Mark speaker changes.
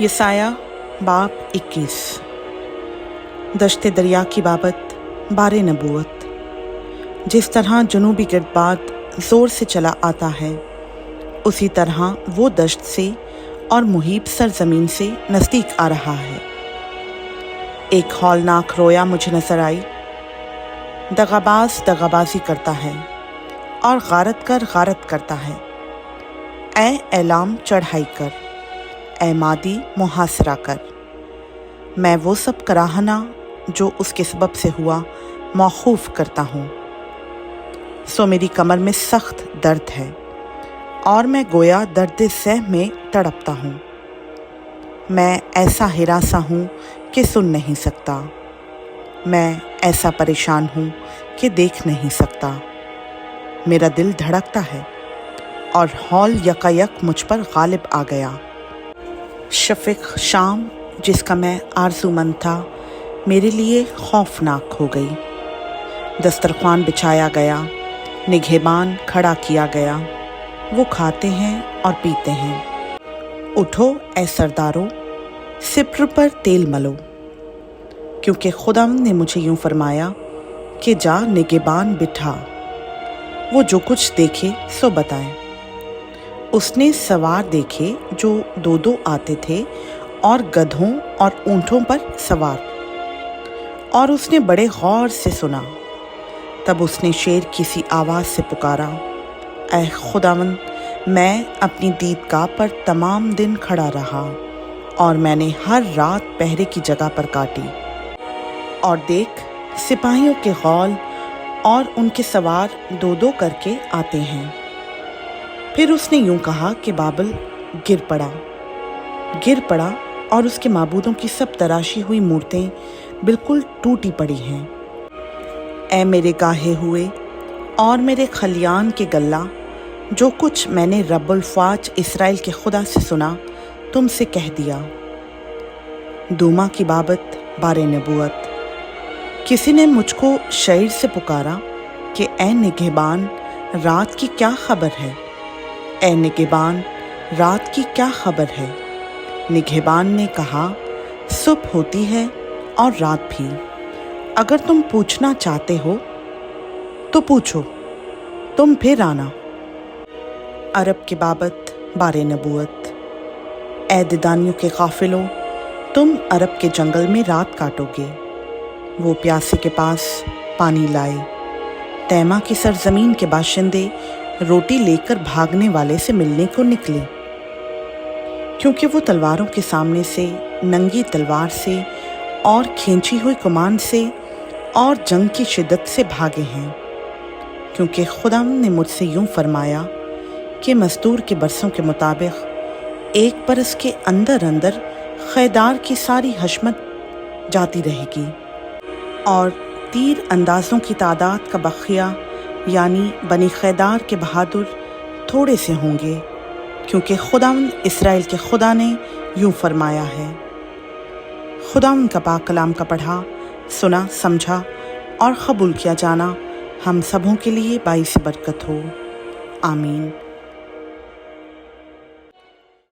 Speaker 1: यसाया बाब 21। दश्ते दरिया की बाबत बारे नबूवत। जिस तरह जनूबी गिरबाद ज़ोर से चला आता है, उसी तरह वो दश्त से और मुहीब सरजमीन से नज़दीक आ रहा है। एक हौलनाक रोया मुझे नजर आई। दगाबाज दगाबाजी करता है और गारत करता है। ऐ ऐलाम चढ़ाई कर, ऐ मादी मुहासरा कर। मैं वो सब कराहना जो उसके सबब से हुआ मौखूफ करता हूँ। सो मेरी कमर में सख्त दर्द है और मैं गोया दर्द सह में तड़पता हूँ। मैं ऐसा हिरासा हूँ कि सुन नहीं सकता। मैं ऐसा परेशान हूँ कि देख नहीं सकता। मेरा दिल धड़कता है और हौल यकायक मुझ पर गालिब आ गया। शफ़िक शाम जिसका मैं आरज़ूमंद था, मेरे लिए खौफनाक हो गई। दस्तरख्वान बिछाया गया, निगहबान खड़ा किया गया। वो खाते हैं और पीते हैं। उठो ऐ सरदारों, सिप्र पर तेल मलो, क्योंकि खुदावंद ने मुझे यूं फरमाया कि जा निगहबान बिठा, वो जो कुछ देखे सो बताए। उसने सवार देखे जो दो दो आते थे और गधों और ऊँटों पर सवार, और उसने बड़े गौर से सुना। तब उसने शेर की सी आवाज़ से पुकारा, ऐ खुदावंद, मैं अपनी दीदगाह पर तमाम दिन खड़ा रहा और मैंने हर रात पहरे की जगह पर काटी। और देख, सिपाहियों के गौल और उनके सवार दो दो करके आते हैं। फिर उसने यूं कहा कि बाबल गिर पड़ा और उसके माबूदों की सब तराशी हुई मूर्तें बिल्कुल टूटी पड़ी हैं। ऐ मेरे गाहे हुए और मेरे खलियान के गल्ला, जो कुछ मैंने रब्बुल फ़ाज इसराइल के खुदा से सुना, तुमसे कह दिया। दूमा की बाबत बारे नबूवत। किसी ने मुझको शईर से पुकारा कि ऐ निगहबान, रात की क्या खबर है? ऐ निगहबान, रात की क्या खबर है? निगहबान ने कहा, सुबह होती है और रात भी। अगर तुम पूछना चाहते हो तो पूछो, तुम फिर आना। अरब की बाबत बारे नबूवत। ऐ दिदानियों के काफिलों, तुम अरब के जंगल में रात काटोगे। वो प्यासे के पास पानी लाए। तैमा की सरजमीन के बाशिंदे रोटी लेकर भागने वाले से मिलने को निकले, क्योंकि वो तलवारों के सामने से, नंगी तलवार से और खींची हुई कमान से और जंग की शिद्दत से भागे हैं। क्योंकि खुदावंद ने मुझसे यूं फरमाया कि मजदूर के बरसों के मुताबिक एक बरस के अंदर अंदर खैदार की सारी हशमत जाती रहेगी और तीर अंदाजों की तादाद का बखिया यानी बनी खैदार के बहादुर थोड़े से होंगे, क्योंकि खुदावंद इसराइल के खुदा ने यूं फरमाया है। खुदावंद का पाक कलाम का पढ़ा, सुना, समझा और कबूल किया जाना हम सबों के लिए बाइस बरकत हो। आमीन।